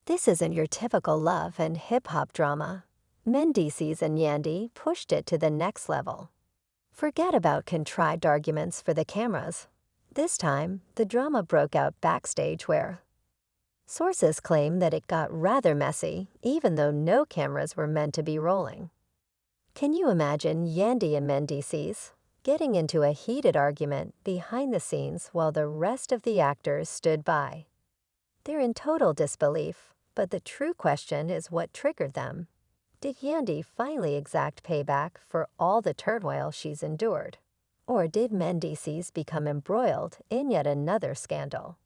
This isn't your typical love and hip-hop drama. Mendeecees and Yandy pushed it to the next level. Forget about contrived arguments for the cameras. This time, the drama broke out backstage where sources claim that it got rather messy, even though no cameras were meant to be rolling. Can you imagine Yandy and Mendeecees getting into a heated argument behind the scenes while the rest of the actors stood by? They're in total disbelief, but the true question is what triggered them. Did Yandy finally exact payback for all the turmoil she's endured? Or did Mendeecees become embroiled in yet another scandal?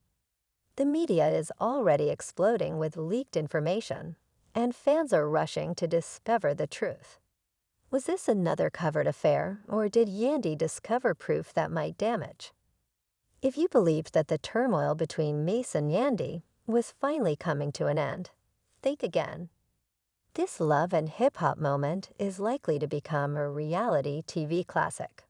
The media is already exploding with leaked information, and fans are rushing to discover the truth. Was this another covered affair, or did Yandy discover proof that might damage? If you believed that the turmoil between Mendeecees and Yandy was finally coming to an end, think again. This love and hip-hop moment is likely to become a reality TV classic.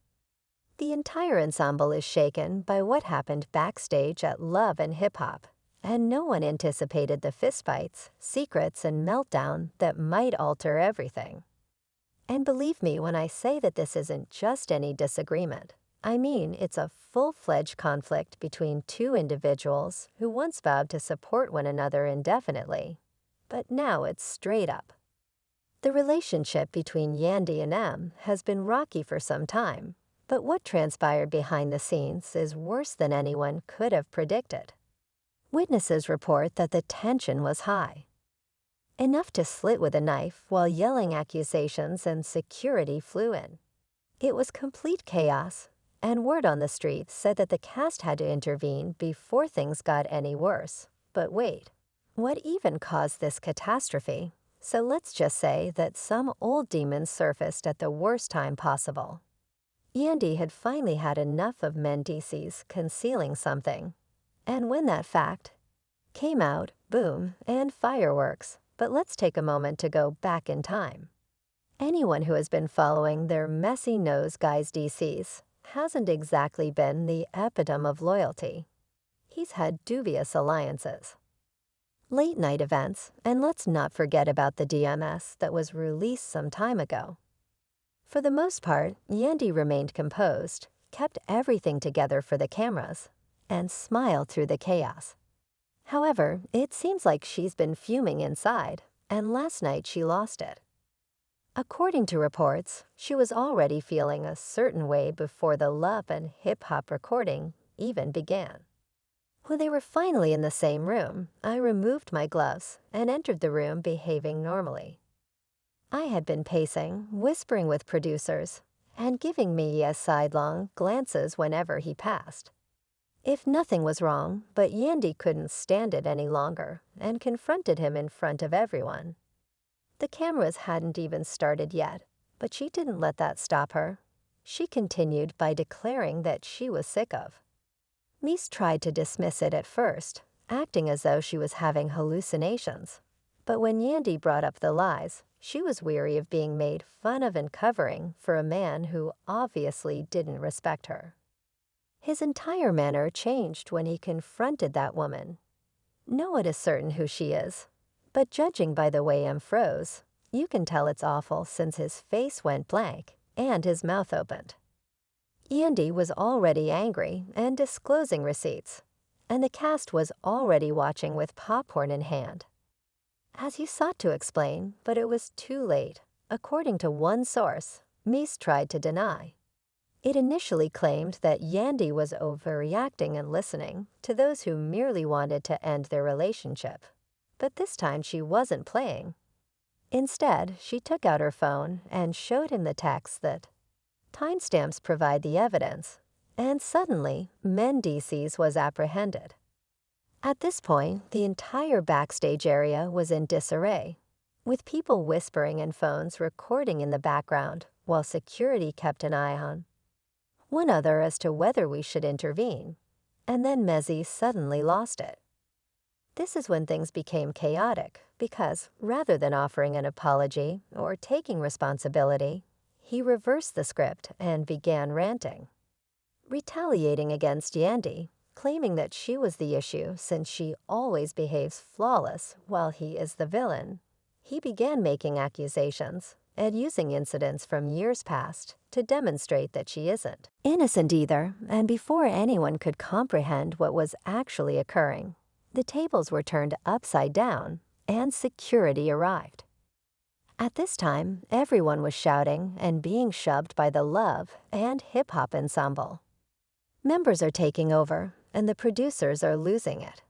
The entire ensemble is shaken by what happened backstage at Love and Hip Hop, and no one anticipated the fistfights, secrets, and meltdown that might alter everything. And believe me when I say that this isn't just any disagreement. I mean, it's a full-fledged conflict between two individuals who once vowed to support one another indefinitely, but now it's straight up. The relationship between Yandy and M has been rocky for some time, but what transpired behind the scenes is worse than anyone could have predicted. Witnesses report that the tension was high, enough to slit with a knife while yelling accusations and security flew in. It was complete chaos, and word on the street said that the cast had to intervene before things got any worse. But wait, what even caused this catastrophe? So let's just say that some old demons surfaced at the worst time possible. Yandy had finally had enough of Mendeecees concealing something, and when that fact came out, boom, and fireworks. But let's take a moment to go back in time. Anyone who has been following their messy nose guy's DCs hasn't exactly been the epitome of loyalty. He's had dubious alliances, late-night events, and let's not forget about the DMS that was released some time ago. For the most part, Yandy remained composed, kept everything together for the cameras, and smiled through the chaos. However, it seems like she's been fuming inside, and last night she lost it. According to reports, she was already feeling a certain way before the Love and Hip Hop recording even began. When they were finally in the same room, I removed my gloves and entered the room behaving normally. I had been pacing, whispering with producers, and giving Mendeecees sidelong glances whenever he passed. If nothing was wrong, but Yandy couldn't stand it any longer and confronted him in front of everyone. The cameras hadn't even started yet, but she didn't let that stop her. She continued by declaring that she was sick of. Mendeecees tried to dismiss it at first, acting as though she was having hallucinations. But when Yandy brought up the lies, she was weary of being made fun of and covering for a man who obviously didn't respect her. His entire manner changed when he confronted that woman. No one is certain who she is, but judging by the way M froze, you can tell it's awful since his face went blank and his mouth opened. Yandy was already angry and disclosing receipts, and the cast was already watching with popcorn in hand. As he sought to explain, but it was too late. According to one source, Mendeecees tried to deny. It initially claimed that Yandy was overreacting and listening to those who merely wanted to end their relationship. But this time she wasn't playing. Instead, she took out her phone and showed him the text that timestamps provide the evidence, and suddenly Mendeecees was apprehended. At this point, the entire backstage area was in disarray, with people whispering and phones recording in the background while security kept an eye on one other as to whether we should intervene, and then Mendeecees suddenly lost it. This is when things became chaotic because, rather than offering an apology or taking responsibility, he reversed the script and began ranting, retaliating against Yandy, claiming that she was the issue since she always behaves flawless while he is the villain. He began making accusations and using incidents from years past to demonstrate that she isn't innocent either, and before anyone could comprehend what was actually occurring, the tables were turned upside down and security arrived. At this time, everyone was shouting and being shoved by the Love and Hip Hop ensemble. Members are taking over, and the producers are losing it.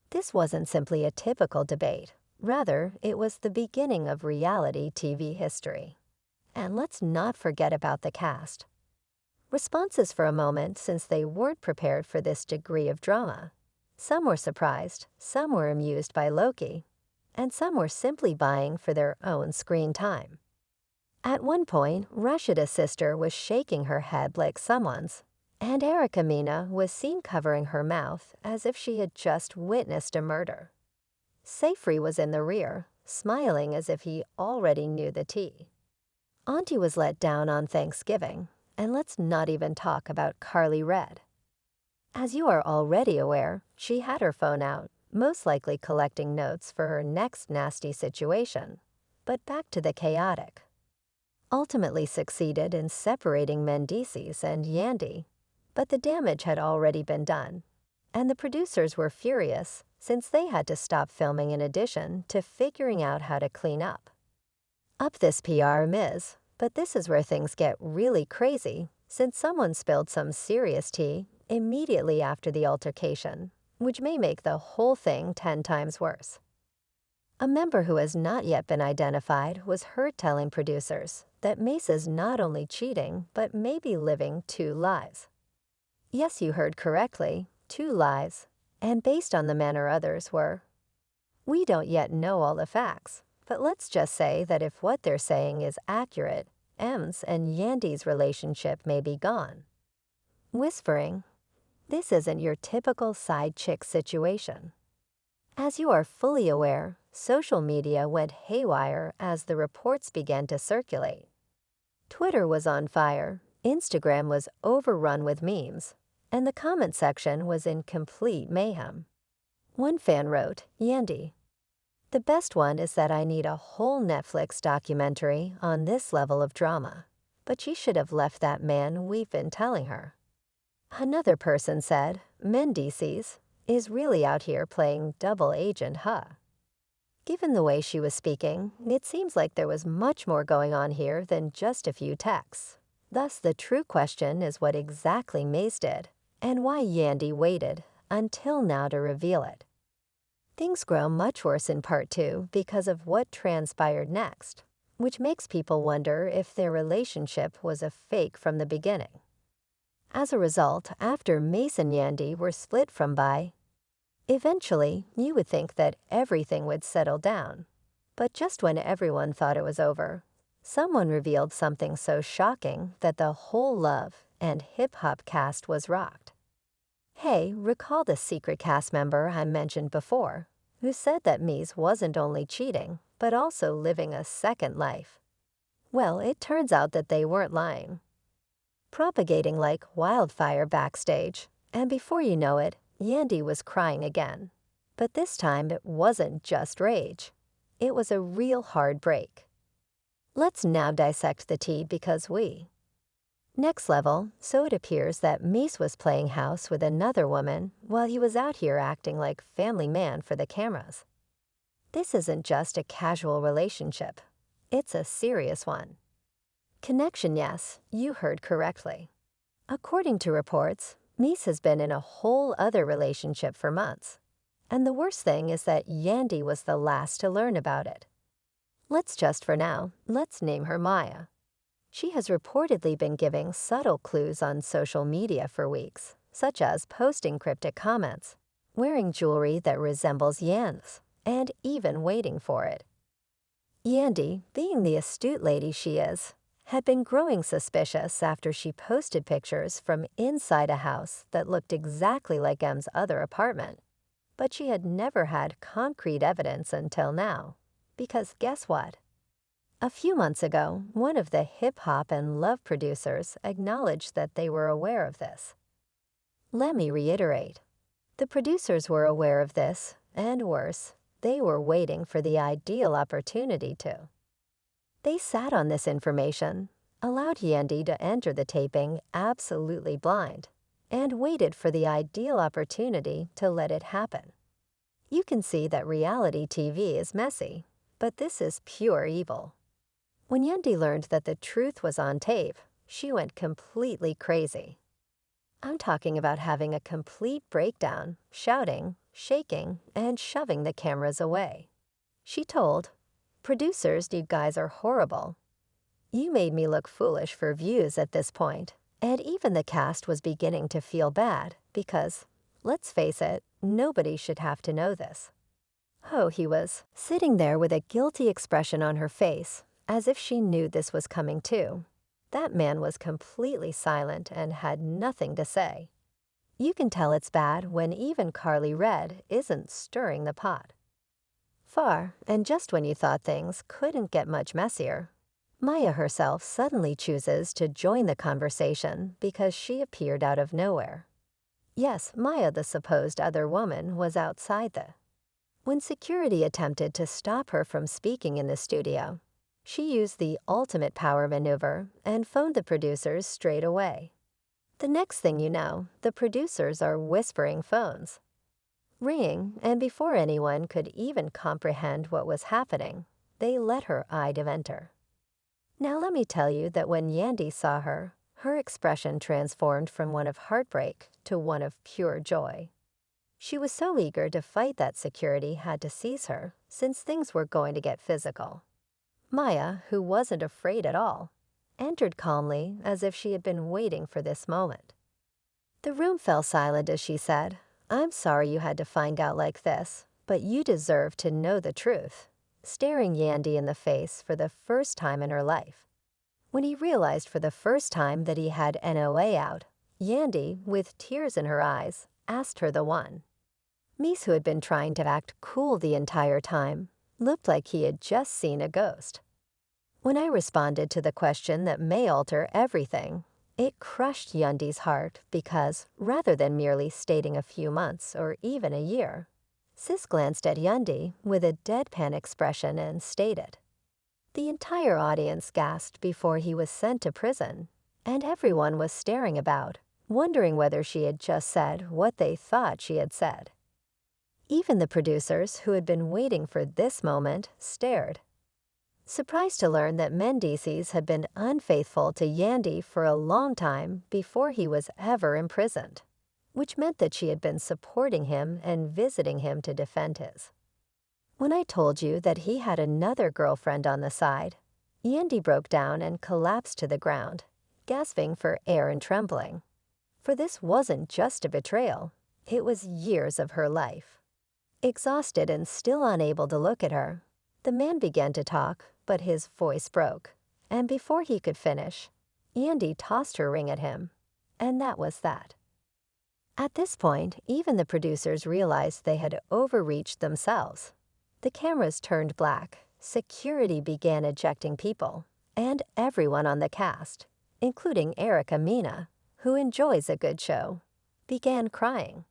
This wasn't simply a typical debate. Rather, it was the beginning of reality TV history. And let's not forget about the cast. Responses for a moment, since they weren't prepared for this degree of drama. Some were surprised, some were amused by Loki, and some were simply buying for their own screen time. At one point, Rashida's sister was shaking her head like someone's, and Erica Mena was seen covering her mouth as if she had just witnessed a murder. Safri was in the rear, smiling as if he already knew the tea. Auntie was let down on Thanksgiving, and let's not even talk about Carly Red. As you are already aware, she had her phone out, most likely collecting notes for her next nasty situation. But back to the chaotic. Ultimately succeeded in separating Mendeecees and Yandy, but the damage had already been done, and the producers were furious since they had to stop filming in addition to figuring out how to clean up this PR miss. But this is where things get really crazy, since someone spilled some serious tea immediately after the altercation, which may make the whole thing 10 times worse. A member who has not yet been identified was heard telling producers that Mace is not only cheating, but maybe living 2 lives. Yes, you heard correctly, 2 lives, and based on the manner others were. We don't yet know all the facts, but let's just say that if what they're saying is accurate, M's and Yandy's relationship may be gone. Whispering, this isn't your typical side chick situation. As you are fully aware, social media went haywire as the reports began to circulate. Twitter was on fire, Instagram was overrun with memes, and the comment section was in complete mayhem. One fan wrote, Yandy, the best one is that I need a whole Netflix documentary on this level of drama, but she should have left that man we've been telling her. Another person said, Mendeecees is really out here playing double agent, huh? Given the way she was speaking, it seems like there was much more going on here than just a few texts. Thus, the true question is what exactly Mace did, and why Yandy waited until now to reveal it. Things grow much worse in part 2 because of what transpired next, which makes people wonder if their relationship was a fake from the beginning. As a result, after Mace and Yandy were split from by, eventually you would think that everything would settle down. But just when everyone thought it was over, someone revealed something so shocking that the whole Love and Hip Hop cast was rocked. Hey, recall the secret cast member I mentioned before, who said that Mies wasn't only cheating, but also living a second life? Well, it turns out that they weren't lying. Propagating like wildfire backstage, and before you know it, Yandy was crying again. But this time it wasn't just rage. It was a real hard break. Let's now dissect the tea because Next level, so it appears that Mies was playing house with another woman while he was out here acting like family man for the cameras. This isn't just a casual relationship. It's a serious one. Connection, yes, you heard correctly. According to reports, Mies has been in a whole other relationship for months. And the worst thing is that Yandy was the last to learn about it. Let's name her Maya. She has reportedly been giving subtle clues on social media for weeks, such as posting cryptic comments, wearing jewelry that resembles Yan's, and even waiting for it. Yandy, being the astute lady she is, had been growing suspicious after she posted pictures from inside a house that looked exactly like M's other apartment. But she had never had concrete evidence until now, because guess what? A few months ago, one of the hip-hop and love producers acknowledged that they were aware of this. Let me reiterate. The producers were aware of this, and worse, they were waiting for the ideal opportunity to. They sat on this information, allowed Yandy to enter the taping absolutely blind, and waited for the ideal opportunity to let it happen. You can see that reality TV is messy, but this is pure evil. When Yandy learned that the truth was on tape, she went completely crazy. I'm talking about having a complete breakdown, shouting, shaking, and shoving the cameras away. She told, "Producers, you guys are horrible. You made me look foolish for views at this point." And even the cast was beginning to feel bad because, let's face it, nobody should have to know this. Oh, he was sitting there with a guilty expression on her face, as if she knew this was coming too. That man was completely silent and had nothing to say. You can tell it's bad when even Carly Red isn't stirring the pot. Far, and just when you thought things couldn't get much messier, Maya herself suddenly chooses to join the conversation because she appeared out of nowhere. Yes, Maya, the supposed other woman, was outside the. When security attempted to stop her from speaking in the studio, she used the ultimate power maneuver and phoned the producers straight away. The next thing you know, the producers are whispering phones. Ringing, and before anyone could even comprehend what was happening, they let her eye enter. Now let me tell you that when Yandy saw her, her expression transformed from one of heartbreak to one of pure joy. She was so eager to fight that security had to seize her, since things were going to get physical. Maya, who wasn't afraid at all, entered calmly as if she had been waiting for this moment. The room fell silent as she said, "I'm sorry you had to find out like this, but you deserve to know the truth," staring Yandy in the face for the first time in her life. When he realized for the first time that he had NOA out, Yandy, with tears in her eyes, asked her the one. Mies, who had been trying to act cool the entire time, looked like he had just seen a ghost. When I responded to the question that may alter everything, it crushed Yandy's heart because, rather than merely stating a few months or even a year, Sis glanced at Yandy with a deadpan expression and stated. The entire audience gasped before he was sent to prison, and everyone was staring about, wondering whether she had just said what they thought she had said. Even the producers, who had been waiting for this moment, stared. Surprised to learn that Mendeecees had been unfaithful to Yandy for a long time before he was ever imprisoned, which meant that she had been supporting him and visiting him to defend his. When I told you that he had another girlfriend on the side, Yandy broke down and collapsed to the ground, gasping for air and trembling. For this wasn't just a betrayal, it was years of her life. Exhausted and still unable to look at her, the man began to talk, but his voice broke, and before he could finish, Yandy tossed her ring at him, and that was that. At this point, even the producers realized they had overreached themselves. The cameras turned black, security began ejecting people, and everyone on the cast, including Erica Mina, who enjoys a good show, began crying.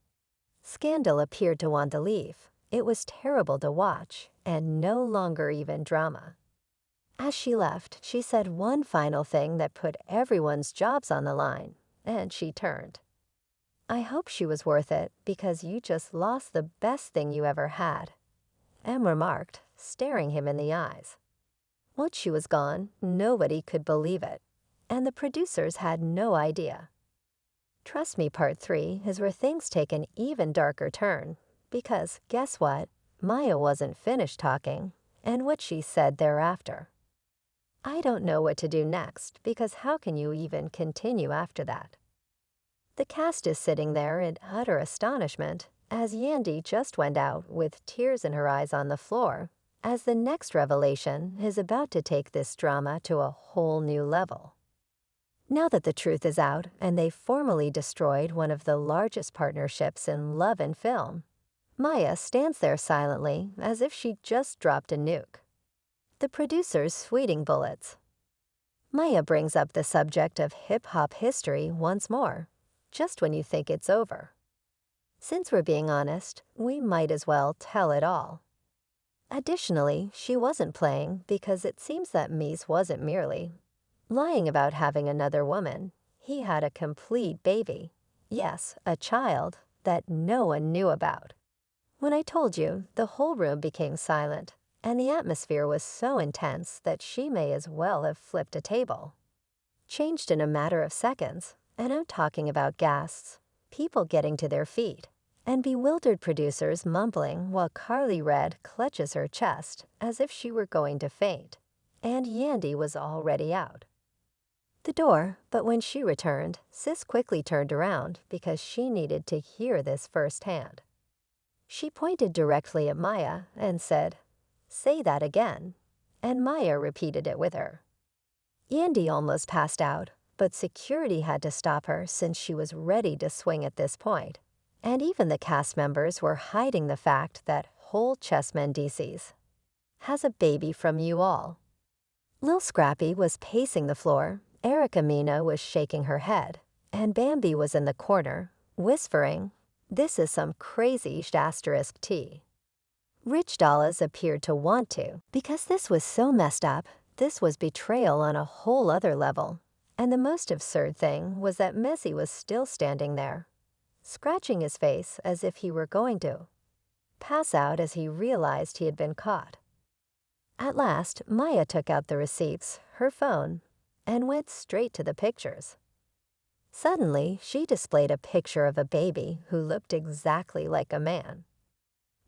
Scandal appeared to want to leave. It was terrible to watch, and no longer even drama. As she left, she said one final thing that put everyone's jobs on the line, and she turned. "I hope she was worth it, because you just lost the best thing you ever had," Em remarked, staring him in the eyes. Once she was gone, nobody could believe it, and the producers had no idea. Trust Me Part 3 is where things take an even darker turn, because guess what? Maya wasn't finished talking, and what she said thereafter. I don't know what to do next, because how can you even continue after that? The cast is sitting there in utter astonishment as Yandy just went out with tears in her eyes on the floor, as the next revelation is about to take this drama to a whole new level. Now that the truth is out and they've formally destroyed one of the largest partnerships in love and film, Maya stands there silently as if she just dropped a nuke. The producers sweeting bullets. Maya brings up the subject of hip-hop history once more, just when you think it's over. Since we're being honest, we might as well tell it all. Additionally, she wasn't playing because it seems that Mies wasn't merely lying about having another woman. He had a complete baby. Yes, a child that no one knew about. When I told you, the whole room became silent, and the atmosphere was so intense that she may as well have flipped a table. Changed in a matter of seconds, and I'm talking about gasps, people getting to their feet, and bewildered producers mumbling while Carly Red clutches her chest as if she were going to faint, and Yandy was already out the door. But when she returned, Sis quickly turned around because she needed to hear this firsthand. She pointed directly at Maya and said, "Say that again," and Maya repeated it with her. Yandy almost passed out, but security had to stop her since she was ready to swing at this point. And even the cast members were hiding the fact that whole Chess Mendeecees has a baby from you all. Lil Scrappy was pacing the floor, Erica Mina was shaking her head, and Bambi was in the corner, whispering, "This is some crazy *T." Rich Dallas appeared to want to, because this was so messed up. This was betrayal on a whole other level. And the most absurd thing was that Messi was still standing there, scratching his face as if he were going to pass out as he realized he had been caught. At last, Maya took out the receipts, her phone, and went straight to the pictures. Suddenly, she displayed a picture of a baby who looked exactly like a man.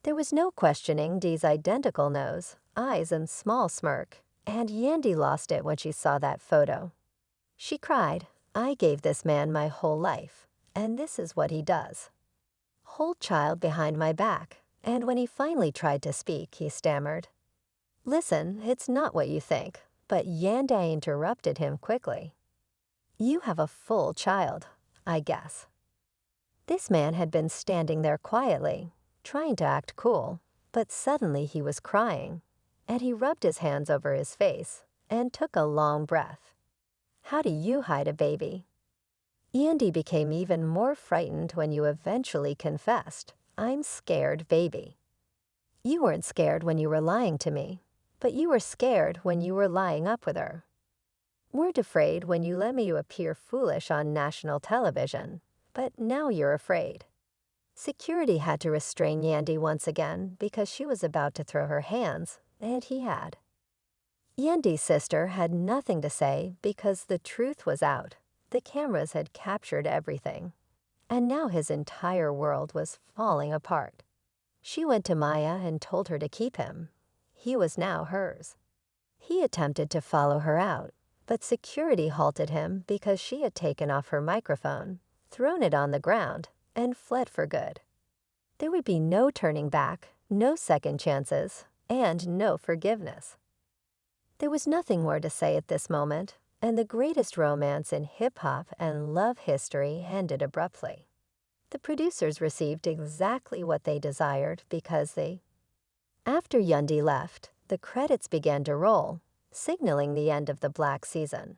There was no questioning Dee's identical nose, eyes, and small smirk, and Yandy lost it when she saw that photo. She cried, "I gave this man my whole life, and this is what he does. Hold child behind my back," and when he finally tried to speak, he stammered, "Listen, it's not what you think," but Yandy interrupted him quickly. "You have a full child, I guess." This man had been standing there quietly, trying to act cool, but suddenly he was crying, and he rubbed his hands over his face and took a long breath. "How do you hide a baby?" Yandy became even more frightened when you eventually confessed, "I'm scared, baby." You weren't scared when you were lying to me, but you were scared when you were lying up with her. Weren't afraid when you let me appear foolish on national television, but now you're afraid. Security had to restrain Yandy once again because she was about to throw her hands, and he had. Yandy's sister had nothing to say because the truth was out. The cameras had captured everything, and now his entire world was falling apart. She went to Maya and told her to keep him. He was now hers. He attempted to follow her out, but security halted him because she had taken off her microphone, thrown it on the ground, and fled for good. There would be no turning back, no second chances, and no forgiveness. There was nothing more to say at this moment, and the greatest romance in hip-hop and love history ended abruptly. The producers received exactly what they desired because after Yandy left, the credits began to roll, signaling the end of the Black season.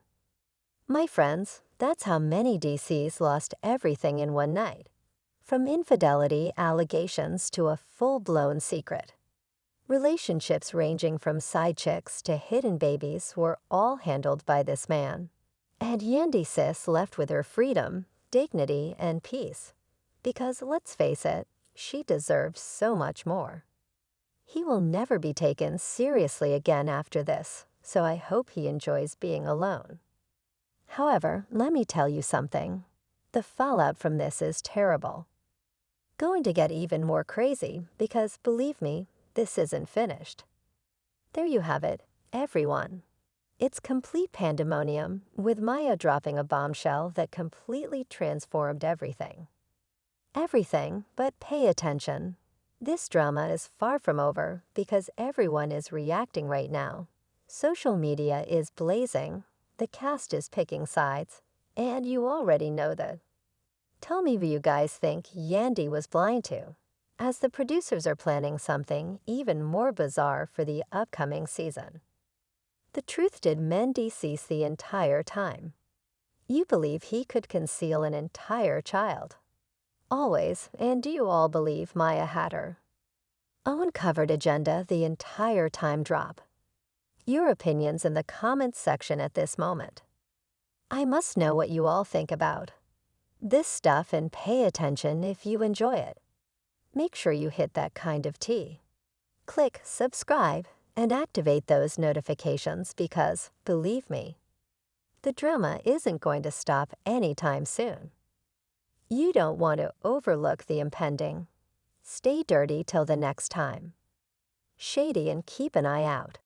My friends, that's how Mendeecees lost everything in one night. From infidelity allegations to a full-blown secret. Relationships ranging from side chicks to hidden babies were all handled by this man. And Yandy sis left with her freedom, dignity, and peace. Because let's face it, she deserves so much more. He will never be taken seriously again after this, so I hope he enjoys being alone. However, let me tell you something. The fallout from this is terrible. Going to get even more crazy because, believe me, this isn't finished. There you have it, everyone. It's complete pandemonium, with Maya dropping a bombshell that completely transformed everything. Everything, but pay attention. This drama is far from over because everyone is reacting right now. Social media is blazing, the cast is picking sides, and you already know that. Tell me who you guys think Yandy was blind to, as the producers are planning something even more bizarre for the upcoming season. The truth did Mendeecees the entire time. You believe he could conceal an entire child. Always, and do you all believe Maya Hatter? Owen covered agenda the entire time drop. Your opinions in the comments section at this moment. I must know what you all think about this stuff and pay attention if you enjoy it. Make sure you hit that kind of tea. Click subscribe and activate those notifications because, believe me, the drama isn't going to stop anytime soon. You don't want to overlook the impending. Stay dirty till the next time. Shady and keep an eye out.